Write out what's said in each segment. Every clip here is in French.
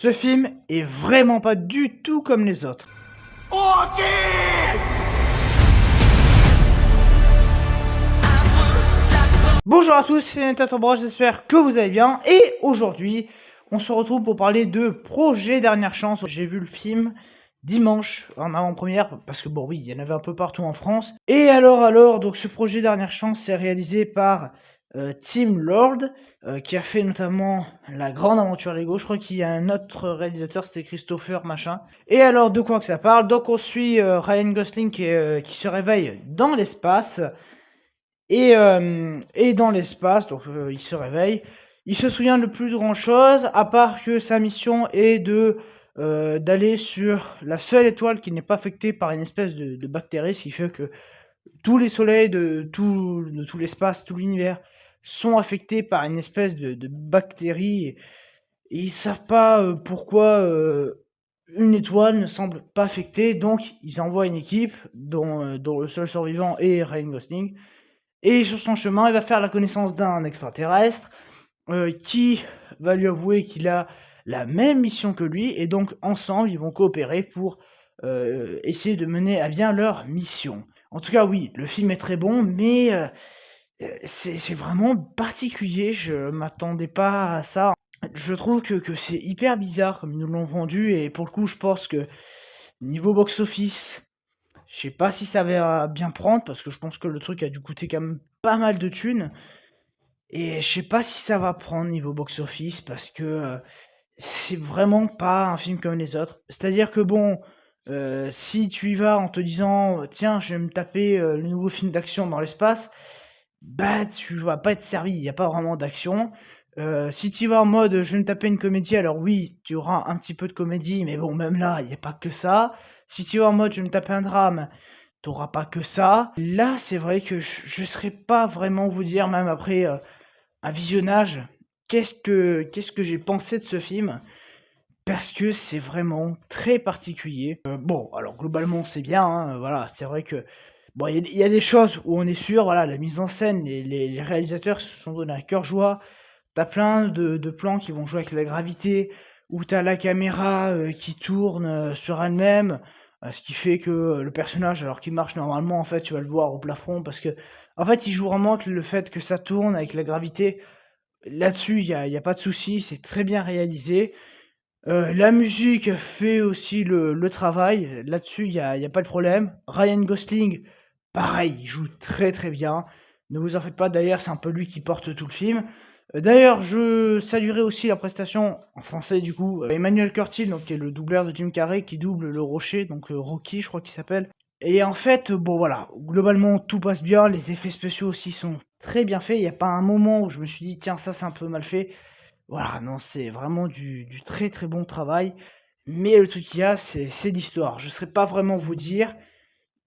Ce film est vraiment pas du tout comme les autres. Ok. Bonjour à tous, c'est Natato, j'espère que vous allez bien. Et aujourd'hui, on se retrouve pour parler de Projet Dernière Chance. J'ai vu le film dimanche en avant-première, parce que bon oui, il y en avait un peu partout en France. Et alors, donc ce Projet Dernière Chance, c'est réalisé par Tim Lord, qui a fait notamment La Grande Aventure Lego. Je crois qu'il y a un autre réalisateur, c'était Christopher machin. Et alors, de quoi que ça parle? Donc on suit Ryan Gosling qui se réveille dans l'espace. Et dans l'espace, donc il se réveille. Il se souvient de plus de grand chose, à part que sa mission est d'aller sur la seule étoile qui n'est pas affectée par une espèce de bactérie, ce qui fait que tous les soleils de tout l'espace, tout l'univers, sont affectés par une espèce de bactérie. Et ils savent pas pourquoi une étoile ne semble pas affectée, donc ils envoient une équipe dont le seul survivant est Ryan Gosling. Et sur son chemin, il va faire la connaissance d'un extraterrestre qui va lui avouer qu'il a la même mission que lui, et donc ensemble, ils vont coopérer pour essayer de mener à bien leur mission. En tout cas, oui, le film est très bon, mais c'est vraiment particulier, je m'attendais pas à ça. Je trouve que c'est hyper bizarre comme ils nous l'ont vendu, et pour le coup, je pense que niveau box-office, je sais pas si ça va bien prendre, parce que je pense que le truc a dû coûter quand même pas mal de thunes. Et je sais pas si ça va prendre niveau box-office, parce que c'est vraiment pas un film comme les autres. C'est-à-dire que bon, si tu y vas en te disant tiens, je vais me taper le nouveau film d'action dans l'espace, bah tu vas pas être servi, il n'y a pas vraiment d'action. Si tu vas en mode je vais me taper une comédie, alors oui, tu auras un petit peu de comédie, mais bon, même là, il n'y a pas que ça. Si tu vas en mode je vais me taper un drame, t'auras pas que ça. Là, c'est vrai que je saurais pas vraiment vous dire, même après un visionnage, qu'est-ce que j'ai pensé de ce film, parce que c'est vraiment très particulier. Bon, alors globalement c'est bien, hein, voilà, c'est vrai que bon, il y a des choses où on est sûr, voilà, la mise en scène, les réalisateurs se sont donné à cœur joie. T'as plein de plans qui vont jouer avec la gravité, où t'as la caméra qui tourne sur elle-même, ce qui fait que le personnage, alors qu'il marche normalement, en fait, tu vas le voir au plafond, parce que, en fait, il joue vraiment avec le fait que ça tourne avec la gravité. Là-dessus, il y a pas de souci, c'est très bien réalisé. La musique fait aussi le travail. Là-dessus, il y a pas de problème. Ryan Gosling, pareil, il joue très très bien. Ne vous en faites pas, d'ailleurs, c'est un peu lui qui porte tout le film. D'ailleurs, je saluerai aussi la prestation en français du coup. Emmanuel Curtil, donc qui est le doubleur de Jim Carrey, qui double le Rocher, donc Rocky, je crois qu'il s'appelle. Et en fait, bon voilà, globalement tout passe bien. Les effets spéciaux aussi sont très bien faits. Il n'y a pas un moment où je me suis dit tiens, ça c'est un peu mal fait. Voilà, non, c'est vraiment du très très bon travail. Mais le truc qu'il y a, c'est l'histoire. Je ne saurais pas vraiment vous dire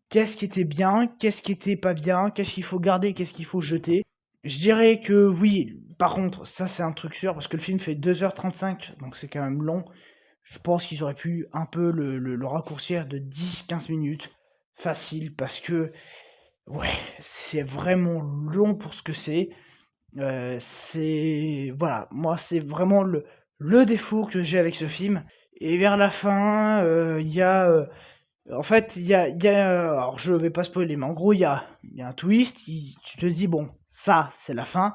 qu'est-ce qui était bien, qu'est-ce qui était pas bien, qu'est-ce qu'il faut garder, qu'est-ce qu'il faut jeter. Je dirais que oui, par contre, ça c'est un truc sûr, parce que le film fait 2h35, donc c'est quand même long. Je pense qu'ils auraient pu un peu le raccourcir de 10-15 minutes. Facile, parce que, ouais, c'est vraiment long pour ce que c'est. C'est voilà, moi c'est vraiment le défaut que j'ai avec ce film. Et vers la fin, il y a, en fait, il y a, alors je vais pas spoiler, mais en gros il y a un twist. Tu te dis bon, ça c'est la fin.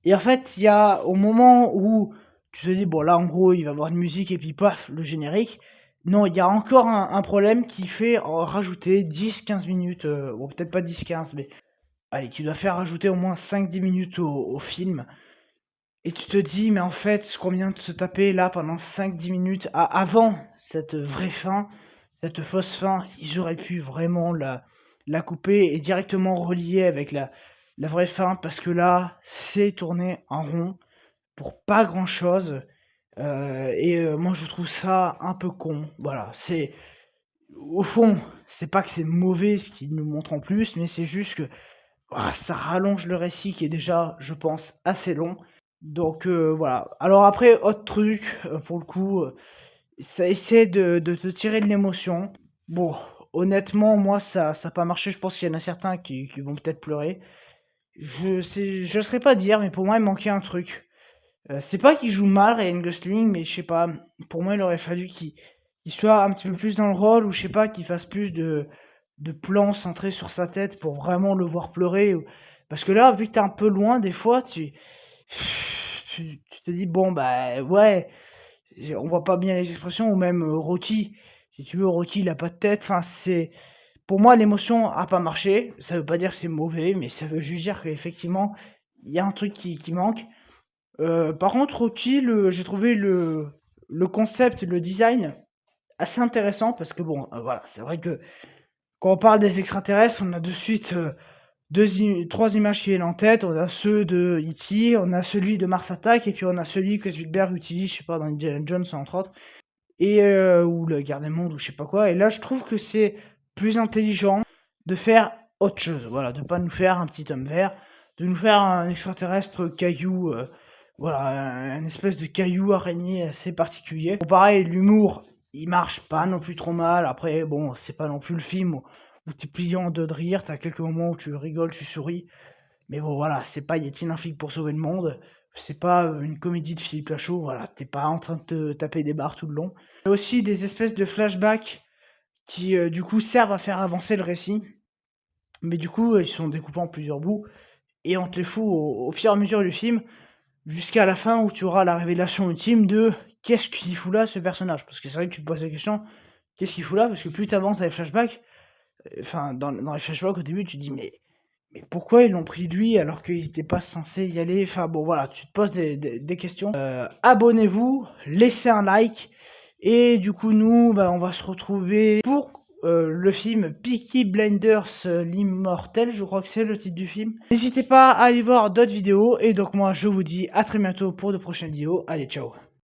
Et en fait, il y a au moment où tu te dis bon là en gros il va y avoir une musique et puis paf le générique. Non, il y a encore un problème qui fait rajouter 10-15 minutes, bon peut-être pas 10-15, mais allez, tu dois faire rajouter au moins 5-10 minutes au film. Et tu te dis, mais en fait, ce qu'on vient de se taper là pendant 5-10 minutes, avant cette vraie fin, cette fausse fin, ils auraient pu vraiment la couper et directement relier avec la vraie fin, parce que là, c'est tourné en rond pour pas grand chose. Moi, je trouve ça un peu con. Voilà, c'est. Au fond, c'est pas que c'est mauvais ce qu'ils nous montrent en plus, mais c'est juste que ça rallonge le récit qui est déjà, je pense, assez long. Donc voilà. Alors après, autre truc, pour le coup, ça essaie de te tirer de l'émotion. Bon, honnêtement, moi, ça a pas marché. Je pense qu'il y en a certains qui vont peut-être pleurer. Je ne saurais pas dire, mais pour moi, il manquait un truc. C'est pas qu'il joue mal Ryan Gosling, mais je sais pas, pour moi il aurait fallu qu'il soit un petit peu plus dans le rôle, ou je sais pas, qu'il fasse plus de plans centrés sur sa tête pour vraiment le voir pleurer. Parce que là, vu que t'es un peu loin, des fois, tu te dis, bon, bah ouais, on voit pas bien les expressions, ou même Rocky, si tu veux, Rocky il a pas de tête, enfin c'est... Pour moi, l'émotion a pas marché, ça veut pas dire que c'est mauvais, mais ça veut juste dire qu'effectivement, il y a un truc qui manque. Par contre, Rocky, j'ai trouvé le concept, le design assez intéressant, parce que bon, voilà, c'est vrai que quand on parle des extraterrestres, on a de suite trois images qui viennent en tête. On a ceux de E.T., on a celui de Mars Attack, et puis on a celui que Spielberg utilise, je sais pas, dans Indiana Jones entre autres, et ou le Garde des Mondes, ou je sais pas quoi. Et là, je trouve que c'est plus intelligent de faire autre chose, voilà, de pas nous faire un petit homme vert, de nous faire un extraterrestre caillou, voilà, un espèce de caillou araignée assez particulier. Bon, pareil, l'humour, il marche pas non plus trop mal. Après, bon, c'est pas non plus le film où t'es pliant de rire, t'as quelques moments où tu rigoles, tu souris. Mais bon, voilà, c'est pas Yeti un flic pour sauver le monde. C'est pas une comédie de Philippe Lachaud, voilà, t'es pas en train de te taper des barres tout le long. Il y a aussi des espèces de flashbacks qui, du coup, servent à faire avancer le récit. Mais du coup, ils sont découpés en plusieurs bouts, et on te les fout au fur et à mesure du film, jusqu'à la fin où tu auras la révélation ultime de qu'est-ce qu'il fout là, ce personnage. Parce que c'est vrai que tu te poses la question, qu'est-ce qu'il fout là? Parce que plus tu avances dans les flashbacks, enfin, dans les flashbacks au début, tu te dis, mais pourquoi ils l'ont pris lui alors qu'il n'était pas censé y aller? Enfin bon, voilà, tu te poses des questions. Abonnez-vous, laissez un like, et du coup, nous, bah, on va se retrouver pour le film Peaky Blinders, l'immortel, je crois que c'est le titre du film. N'hésitez pas à aller voir d'autres vidéos, et donc moi, je vous dis à très bientôt pour de prochaines vidéos. Allez, ciao!